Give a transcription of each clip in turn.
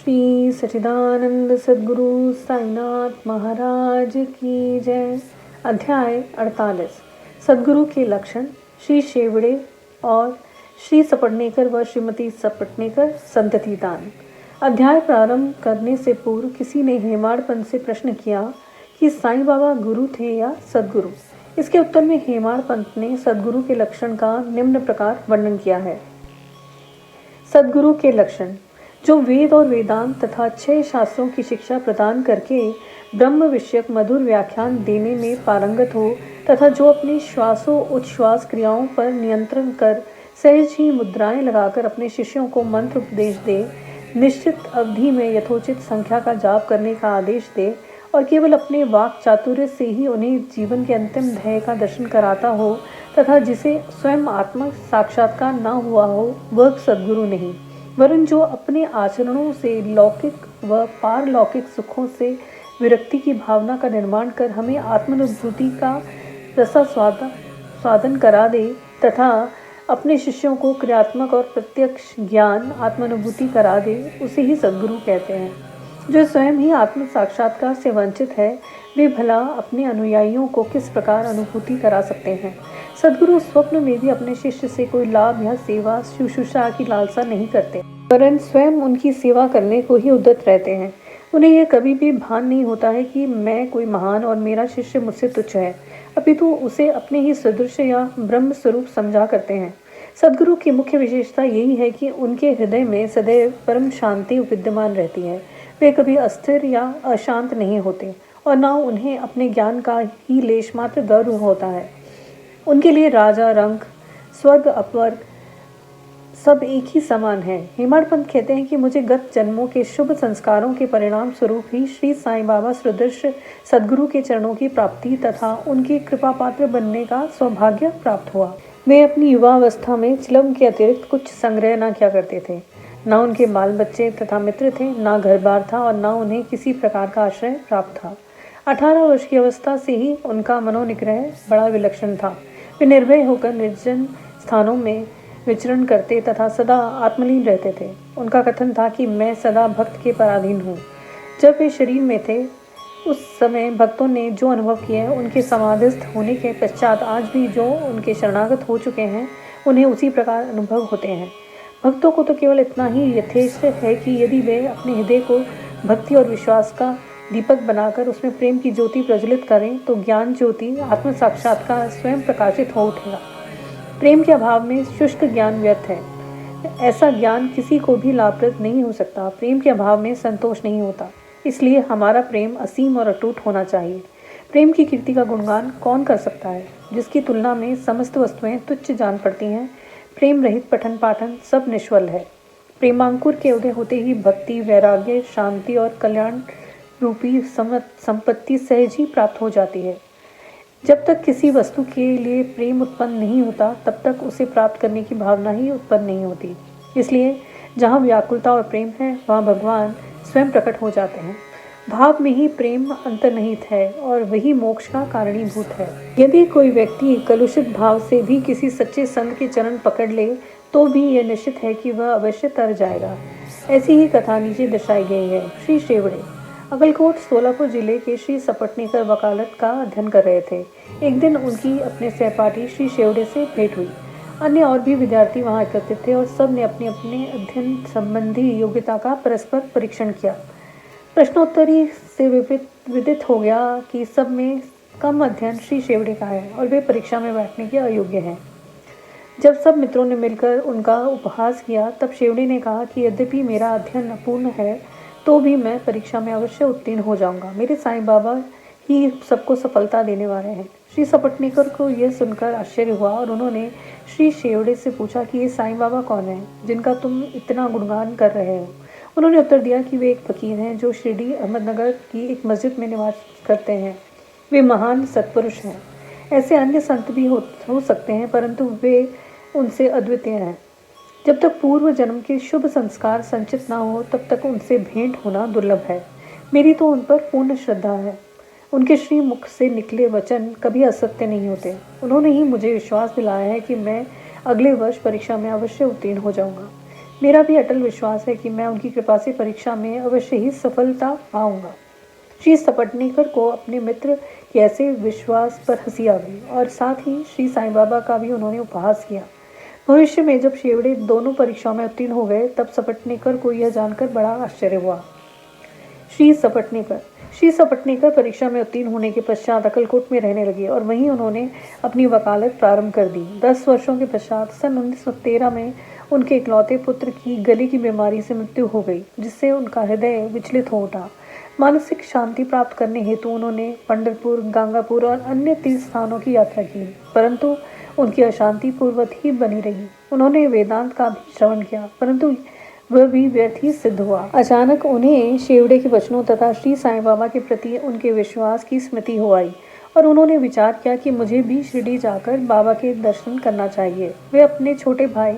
श्री सच्चिदानंद सद्गुरु साईनाथ महाराज की जय। अध्याय 48 सद्गुरु के लक्षण। श्री शेवड़े और श्री सपटनेकर व श्रीमती सपटनेकर संतति दान। अध्याय प्रारंभ करने से पूर्व किसी ने हेमाड़पंत से प्रश्न किया कि साईं बाबा गुरु थे या सद्गुरु। इसके उत्तर में हेमाड़पंत ने सद्गुरु के लक्षण का निम्न प्रकार वर्णन किया है। सद्गुरु के लक्षण: जो वेद और वेदांत तथा 6 शास्त्रों की शिक्षा प्रदान करके ब्रह्म विषयक मधुर व्याख्यान देने में पारंगत हो तथा जो अपने श्वासों उच्छ्वास क्रियाओं पर नियंत्रण कर सहज ही मुद्राएं लगाकर अपने शिष्यों को मंत्र उपदेश दे, निश्चित अवधि में यथोचित संख्या का जाप करने का आदेश दे और केवल अपने वाक चातुर्य से ही उन्हें जीवन के अंतिम ध्येय का दर्शन कराता हो तथा जिसे स्वयं आत्म साक्षात्कार न हुआ हो, वह सद्गुरु नहीं, वरन जो अपने आचरणों से लौकिक व पारलौकिक सुखों से विरक्ति की भावना का निर्माण कर हमें आत्मानुभूति का रसास्वादन करा दे तथा अपने शिष्यों को क्रियात्मक और प्रत्यक्ष ज्ञान आत्मानुभूति करा दे, उसे ही सद्गुरु कहते हैं। जो स्वयं ही आत्म साक्षात्कार से वंचित है, वे भला अपने अनुयायियों को किस प्रकार अनुभूति करा सकते हैं। सद्गुरु स्वप्न में भी अपने शिष्य से कोई लाभ या सेवा शुश्रूषा की लालसा नहीं करते, वरन स्वयं उनकी सेवा करने को ही उद्यत रहते हैं। उन्हें यह कभी भी भान नहीं होता है कि मैं कोई महान और मेरा शिष्य मुझसे तुच्छ है, अपितु उसे अपने ही सदृश या ब्रह्म स्वरूप समझा करते हैं। सद्गुरु की मुख्य विशेषता यही है कि उनके हृदय में सदैव परम शांति विद्यमान रहती है। वे कभी अस्थिर या अशांत नहीं होते और न उन्हें अपने ज्ञान का ही लेश मात्र गर्व होता है। उनके लिए राजा रंक, स्वर्ग अपवर्ग सब एक ही समान है। हेमाड़पंत कहते हैं कि मुझे गत जन्मों के शुभ संस्कारों के परिणाम स्वरूप ही श्री साईं बाबा सदृश सद्गुरु के चरणों की प्राप्ति तथा उनकी कृपा पात्र बनने का सौभाग्य प्राप्त हुआ। वे अपनी युवावस्था में चिलम के अतिरिक्त कुछ संग्रह न किया करते थे। न उनके बाल बच्चे तथा मित्र थे, न घर बार था और न उन्हें किसी प्रकार का आश्रय प्राप्त था। 18 वर्ष की अवस्था से ही उनका मनोनिग्रह बड़ा विलक्षण था। वे निर्भय होकर निर्जन स्थानों में विचरण करते तथा सदा आत्मलीन रहते थे। उनका कथन था कि मैं सदा भक्त के पराधीन हूँ। जब वे शरीर में थे उस समय भक्तों ने जो अनुभव किए हैं, उनके समाधिस्थ होने के पश्चात आज भी जो उनके शरणागत हो चुके हैं, उन्हें उसी प्रकार अनुभव होते हैं। भक्तों को तो केवल इतना ही यथेष्ट है कि यदि वे अपने हृदय को भक्ति और विश्वास का दीपक बनाकर उसमें प्रेम की ज्योति प्रज्वलित करें तो ज्ञान ज्योति आत्म साक्षात्कार स्वयं प्रकाशित हो उठेगा। प्रेम के अभाव में शुष्क ज्ञान व्यर्थ है। ऐसा ज्ञान किसी को भी लाभप्रद नहीं हो सकता। प्रेम के अभाव में संतोष नहीं होता। इसलिए हमारा प्रेम असीम और अटूट होना चाहिए। प्रेम की कीर्ति का गुणगान कौन कर सकता है, जिसकी तुलना में समस्त वस्तुएं तुच्छ जान पड़ती हैं। प्रेम रहित पठन पाठन सब निष्फल है। प्रेमांकुर के उदय होते ही भक्ति, वैराग्य, शांति और कल्याण रूपी संपत्ति सहज ही प्राप्त हो जाती है। जब तक किसी वस्तु के लिए प्रेम उत्पन्न नहीं होता, तब तक उसे प्राप्त करने की भावना ही उत्पन्न नहीं होती। इसलिए जहाँ व्याकुलता और प्रेम है, वहाँ भगवान स्वयं प्रकट हो जाते हैं। भाव में ही प्रेम अंतर्निहित है और वही मोक्ष का कारणीभूत है। यदि कोई व्यक्ति कलुषित भाव से भी किसी सच्चे संत के चरण पकड़ ले, तो भी यह निश्चित है कि वह अवश्य तर जाएगा। ऐसी ही कथा नीचे दर्शाई गई है। श्री शेवड़े अकलकोट सोलापुर जिले के श्री सपटनेकर वकालत का अध्ययन कर रहे थे। एक दिन उनकी अपने सहपाठी श्री शेवड़े से भेंट हुई। अन्य और भी विद्यार्थी वहां एकत्रित थे और सब ने अपने अपने अध्ययन संबंधी योग्यता का परस्पर परीक्षण किया। प्रश्नोत्तरी से विदित हो गया कि सब में कम अध्ययन श्री शेवड़े का है और वे परीक्षा में बैठने के अयोग्य हैं। जब सब मित्रों ने मिलकर उनका उपहास किया, तब शेवड़े ने कहा कि यद्यपि मेरा अध्ययन अपूर्ण है, तो भी मैं परीक्षा में अवश्य उत्तीर्ण हो जाऊंगा। मेरे साईं बाबा ही सबको सफलता देने वाले हैं। श्री सपटनेकर को यह सुनकर आश्चर्य हुआ और उन्होंने श्री शेवड़े से पूछा कि ये साईं बाबा कौन है जिनका तुम इतना गुणगान कर रहे हो। उन्होंने उत्तर दिया कि वे एक फकीर हैं जो शिरडी अहमदनगर की एक मस्जिद में निवास करते हैं। वे महान सत्पुरुष हैं। ऐसे अन्य संत भी हो सकते हैं, परंतु वे उनसे अद्वितीय हैं। जब तक पूर्व जन्म के शुभ संस्कार संचित न हो, तब तक उनसे भेंट होना दुर्लभ है। मेरी तो उन पर पूर्ण श्रद्धा है। उनके श्री मुख से निकले वचन कभी असत्य नहीं होते। उन्होंने ही मुझे विश्वास दिलाया है कि मैं अगले वर्ष परीक्षा में अवश्य उत्तीर्ण हो जाऊंगा। मेरा भी अटल विश्वास है कि मैं उनकी कृपा से परीक्षा में अवश्य ही सफलता पाऊंगा। श्री सपटनेकर को अपने मित्र के ऐसे विश्वास पर हंसी आ गई और साथ ही श्री साईं बाबा का भी उन्होंने उपहास किया। भविष्य में जब शेवड़े दोनों परीक्षाओं में उत्तीर्ण हो गए तब सपटनेकर को यह जानकर बड़ा आश्चर्य हुआ। श्री सपटनेकर परीक्षा में उत्तीर्ण होने के पश्चात अक्कलकोट में रहने लगे और वहीं उन्होंने अपनी वकालत प्रारंभ कर दी। 10 वर्षों के पश्चात सन 1913 में उनके इकलौते पुत्र की गले की बीमारी से मृत्यु हो गई, जिससे उनका हृदय विचलित हो उठा। मानसिक शांति प्राप्त करने हेतु उन्होंने पंढरपुर, गांगापुर और अन्य तीर्थ स्थानों की यात्रा की, परंतु उनकी अशांति पूर्ववत ही बनी रही। उन्होंने वेदांत का भी श्रवण किया, परंतु वह भी व्यर्थ ही सिद्ध हुआ। अचानक उन्हें शेवड़े के वचनों तथा श्री साईं बाबा के प्रति उनके विश्वास की स्मृति हो आई और उन्होंने विचार किया कि मुझे भी शिरडी जाकर बाबा के दर्शन करना चाहिए। वे अपने छोटे भाई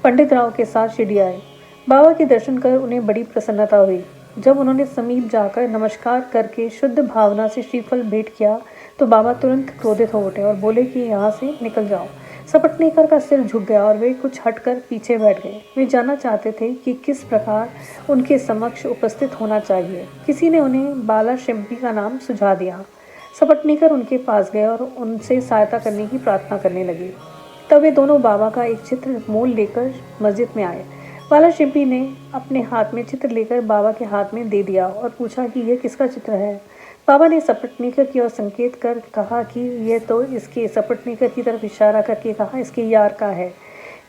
पंडित राव के साथ शिरडी आए। बाबा के दर्शन कर उन्हें बड़ी प्रसन्नता हुई। जब उन्होंने समीप जाकर नमस्कार करके शुद्ध भावना से श्रीफल भेंट किया तो बाबा तुरंत क्रोधित हो उठे और बोले कि यहाँ से निकल जाओ। सपटनेकर का सिर झुक गया और वे कुछ हटकर पीछे बैठ गए। वे जानना चाहते थे कि किस प्रकार उनके समक्ष उपस्थित होना चाहिए। किसी ने उन्हें बाला शिम्पी का नाम सुझा दिया। सपटनेकर उनके पास गए और उनसे सहायता करने की प्रार्थना करने लगे। तब वे दोनों बाबा का एक चित्र मोल लेकर मस्जिद में आए। बाला शिम्पी ने अपने हाथ में चित्र लेकर बाबा के हाथ में दे दिया और पूछा कि यह किसका चित्र है। बाबा ने सपटनेकर की ओर संकेत कर कहा कि यह तो इसके सपटनेकर की तरफ इशारा करके कहा इसके यार का है।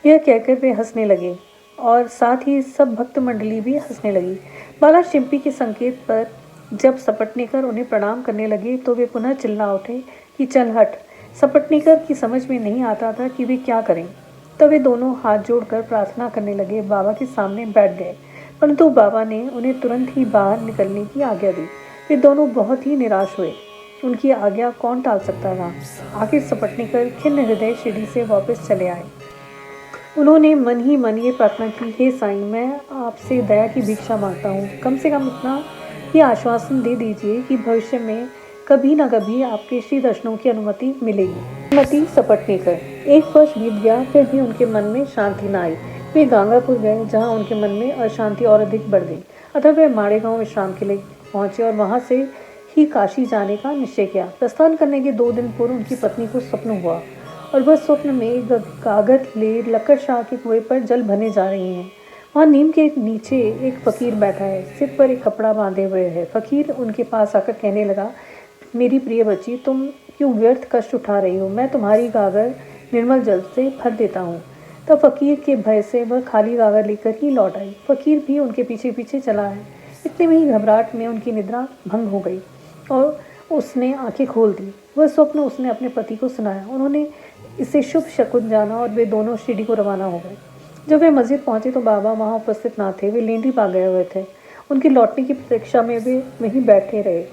यह कहकर वे हंसने लगे और साथ ही सब भक्त मंडली भी हंसने लगी। बाला शिम्पी के संकेत पर जब सपटनेकर उन्हें प्रणाम करने लगे तो वे पुनः चिल्ला उठे कि चल हट। सपटनेकर की समझ में नहीं आता था कि वे क्या करें। तब वे दोनों हाथ जोड़कर प्रार्थना करने लगे, बाबा के सामने बैठ गए, परंतु बाबा ने उन्हें तुरंत ही बाहर निकलने की आज्ञा दी। वे दोनों बहुत ही निराश हुए। उनकी आज्ञा कौन टाल सकता था। आखिर सपटनेकर खिन्न हृदय शिरडी से वापस चले आए। उन्होंने मन ही मन ये प्रार्थना की, हे साईं, मैं आपसे दया की भिक्षा मांगता हूँ। कम से कम इतना ही आश्वासन दे दीजिए कि भविष्य में कभी न कभी आपके श्री दर्शनों की अनुमति मिलेगी। श्रीमती सपटनेकर। 1 वर्ष बीत गया, फिर भी उनके मन में शांति न आई। वे गांगापुर गए, जहाँ उनके मन में अशांति और अधिक बढ़ गई। अतः वे माड़ेगांव विश्राम के लिए पहुंचे और वहां से ही काशी जाने का निश्चय किया। प्रस्थान करने के 2 दिन पूर्व उनकी पत्नी को स्वप्न हुआ और वह स्वप्न में गागर ले लक्कड़ शाह के कुएं पर जल भरने जा रही हैं। वहाँ नीम के नीचे एक फकीर बैठा है, सिर पर एक कपड़ा बांधे हुए है। फकीर उनके पास आकर कहने लगा, मेरी प्रिय बच्ची, तुम क्यों व्यर्थ कष्ट उठा रही हो? मैं तुम्हारी गागर निर्मल जल से भर देता हूँ। तब फकीर के भय से वह खाली गागर लेकर ही लौट आई। फकीर भी उनके पीछे पीछे चला है। इतने में ही घबराहट में उनकी निद्रा भंग हो गई और उसने आंखें खोल दी। वह स्वप्न उसने अपने पति को सुनाया। उन्होंने इसे शुभ शकुन जाना और वे दोनों शिरडी को रवाना हो गए। जब वे मस्जिद पहुंचे तो बाबा वहां उपस्थित ना थे। वे लेंडी पा गए हुए थे। उनके लौटने की प्रतीक्षा में वे वहीं बैठे रहे।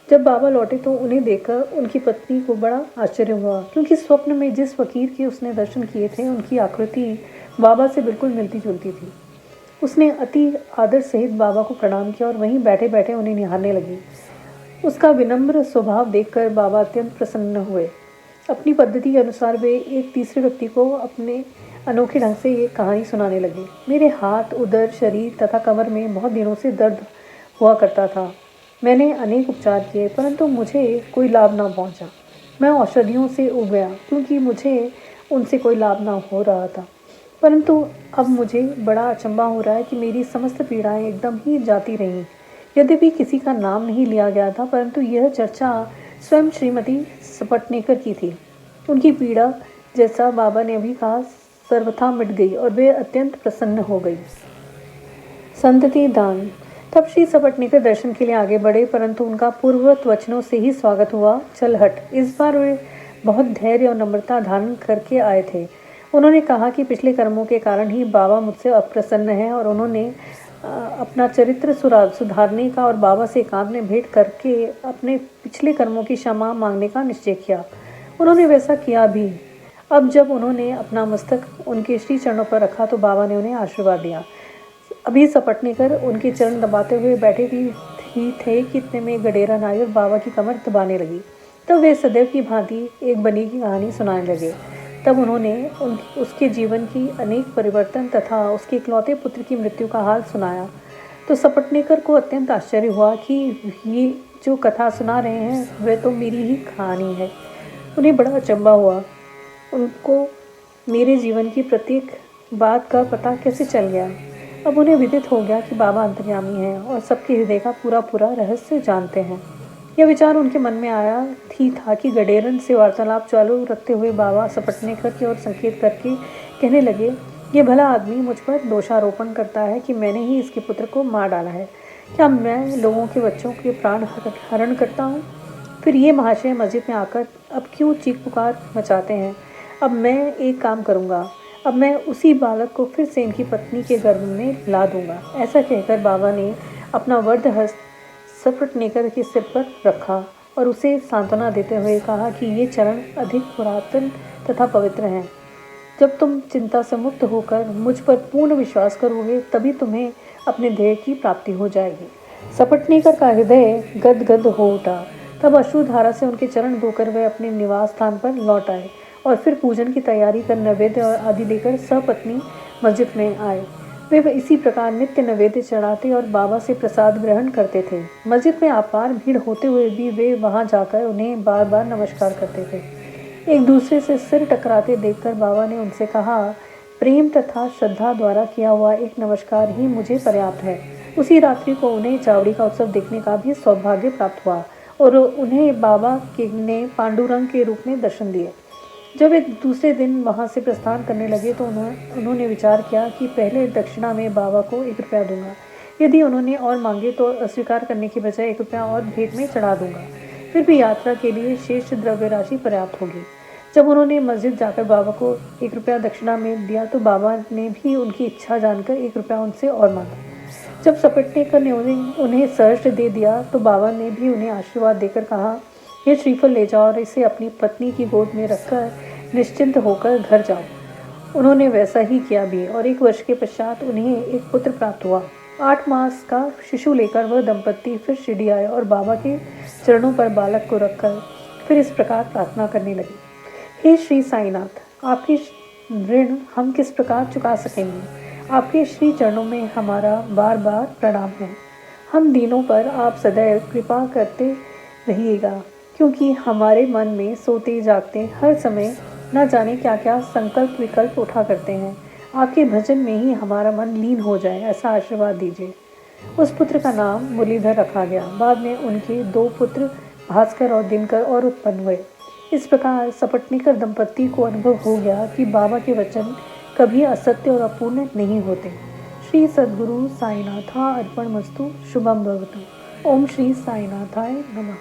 जब बाबा लौटे तो उन्हें देखकर उनकी पत्नी को बड़ा आश्चर्य हुआ, क्योंकि स्वप्न में जिस फकीर के उसने दर्शन किए थे उनकी आकृति बाबा से बिल्कुल मिलती जुलती थी। उसने अति आदर सहित बाबा को प्रणाम किया और वहीं बैठे बैठे उन्हें निहारने लगी। उसका विनम्र स्वभाव देखकर बाबा अत्यंत प्रसन्न हुए। अपनी पद्धति के अनुसार वे एक तीसरे व्यक्ति को अपने अनोखे ढंग से ये कहानी सुनाने लगे। मेरे हाथ, उदर, शरीर तथा कमर में बहुत दिनों से दर्द हुआ करता था। मैंने अनेक उपचार किए, परंतु मुझे कोई लाभ ना पहुंचा। मैं औषधियों से उब गया, क्योंकि मुझे उनसे कोई लाभ ना हो रहा था। परंतु अब मुझे बड़ा अचंभा हो रहा है कि मेरी समस्त पीड़ाएं एकदम ही जाती रहीं। यद्यपि किसी का नाम नहीं लिया गया था, परंतु यह चर्चा स्वयं श्रीमती सपटनेकर की थी। उनकी पीड़ा, जैसा बाबा ने अभी कहा, सर्वथा मिट गई और वे अत्यंत प्रसन्न हो गई। संतति दान। तब श्री सपटनेकर दर्शन के लिए आगे बढ़े, परंतु उनका पूर्ववत वचनों से ही स्वागत हुआ। चल हट। इस बार वे बहुत धैर्य और नम्रता धारण करके आए थे। उन्होंने कहा कि पिछले कर्मों के कारण ही बाबा मुझसे अप्रसन्न हैं और उन्होंने अपना चरित्र सुधारने का और बाबा से एकांत में भेंट करके अपने पिछले कर्मों की क्षमा मांगने का निश्चय किया। उन्होंने वैसा किया भी। अब जब उन्होंने अपना मस्तक उनके श्री चरणों पर रखा तो बाबा ने उन्हें आशीर्वाद दिया। अभी सपटनेकर उनके चरण दबाते हुए बैठे ही थे कि इतने में गडेरन आई और बाबा की कमर दबाने लगी। तब वे सदैव की भांति एक बनी की कहानी सुनाने लगे। तब उन्होंने उसके जीवन की अनेक परिवर्तन तथा उसके इकलौते पुत्र की मृत्यु का हाल सुनाया तो सपटनेकर को अत्यंत आश्चर्य हुआ कि ये जो कथा सुना रहे हैं वह तो मेरी ही कहानी है। उन्हें बड़ा अचंभा हुआ। उनको मेरे जीवन की प्रत्येक बात का पता कैसे चल गया। अब उन्हें विदित हो गया कि बाबा अंतर्यामी हैं और सबके हृदय का पूरा पूरा रहस्य जानते हैं। यह विचार उनके मन में आया ही था कि गडेरन से वार्तालाप चालू रखते हुए बाबा सपटनेकर की ओर संकेत करके कहने लगे, ये भला आदमी मुझ पर दोषारोपण करता है कि मैंने ही इसके पुत्र को मार डाला है। क्या मैं लोगों के बच्चों के प्राण हरण करता हूँ? फिर ये महाशय मस्जिद में आकर अब क्यों चीख पुकार मचाते हैं? अब मैं एक काम करूँगा, अब मैं उसी बालक को फिर से इनकी पत्नी के गर्भ में ला दूंगा। ऐसा कहकर बाबा ने अपना वर्ध हस्त सपटनेकर के सिर पर रखा और उसे सांत्वना देते हुए कहा कि ये चरण अधिक पुरातन तथा पवित्र हैं। जब तुम चिंता से मुक्त होकर मुझ पर पूर्ण विश्वास करोगे तभी तुम्हें अपने ध्येय की प्राप्ति हो जाएगी। सपटनेकर का हृदय गदगद हो उठा। तब अश्रुधारा से उनके चरण धोकर वह अपने निवास स्थान पर लौट आए और फिर पूजन की तैयारी कर नैवेद्य और आदि लेकर सपत्नी मस्जिद में आए। वे इसी प्रकार नित्य नैवेद्य चढ़ाते और बाबा से प्रसाद ग्रहण करते थे। मस्जिद में अपार भीड़ होते हुए भी वे वहां जाकर उन्हें बार बार नमस्कार करते थे। एक दूसरे से सिर टकराते देखकर बाबा ने उनसे कहा, प्रेम तथा श्रद्धा द्वारा किया हुआ एक नमस्कार ही मुझे पर्याप्त है। उसी रात्रि को उन्हें चावड़ी का उत्सव देखने का भी सौभाग्य प्राप्त हुआ और उन्हें बाबा ने पांडुरंग के रूप में दर्शन दिए। जब एक दूसरे दिन वहां से प्रस्थान करने लगे तो उन्होंने विचार किया कि पहले दक्षिणा में बाबा को 1 रुपया दूंगा। यदि उन्होंने और मांगे तो अस्वीकार करने की बजाय 1 रुपया और भेंट में चढ़ा दूंगा। फिर भी यात्रा के लिए शेष द्रव्य राशि पर्याप्त होगी। जब उन्होंने मस्जिद जाकर बाबा को 1 रुपया दक्षिणा में दिया तो बाबा ने भी उनकी इच्छा जानकर 1 रुपया उनसे और मांगा। जब सपटनेकर ने उन्हें सहर्ष दे दिया तो बाबा ने भी उन्हें आशीर्वाद देकर कहा, ये श्रीफल ले जाओ और इसे अपनी पत्नी की गोद में रखकर निश्चिंत होकर घर जाओ। उन्होंने वैसा ही किया भी और 1 वर्ष के पश्चात उन्हें एक पुत्र प्राप्त हुआ। 8 मास का शिशु लेकर वह दंपत्ति फिर शिरडी आए और बाबा के चरणों पर बालक को रखकर फिर इस प्रकार प्रार्थना करने लगे, हे श्री साईनाथ, आपकी ऋण हम किस प्रकार चुका सकेंगे। आपके श्री चरणों में हमारा बार बार प्रणाम है। हम दीनों पर आप सदैव कृपा करते रहिएगा, क्योंकि हमारे मन में सोते जागते हर समय न जाने क्या क्या संकल्प विकल्प उठा करते हैं। आपके भजन में ही हमारा मन लीन हो जाए, ऐसा आशीर्वाद दीजिए। उस पुत्र का नाम मुरलीधर रखा गया। बाद में उनके 2 पुत्र भास्कर और दिनकर और उत्पन्न हुए। इस प्रकार सपटनेकर दंपत्ति को अनुभव हो गया कि बाबा के वचन कभी असत्य और अपूर्ण नहीं होते। श्री सद्गुरु साईनाथा अर्पणमस्तु। शुभम भवतु। ओम श्री साईनाथाय नमः।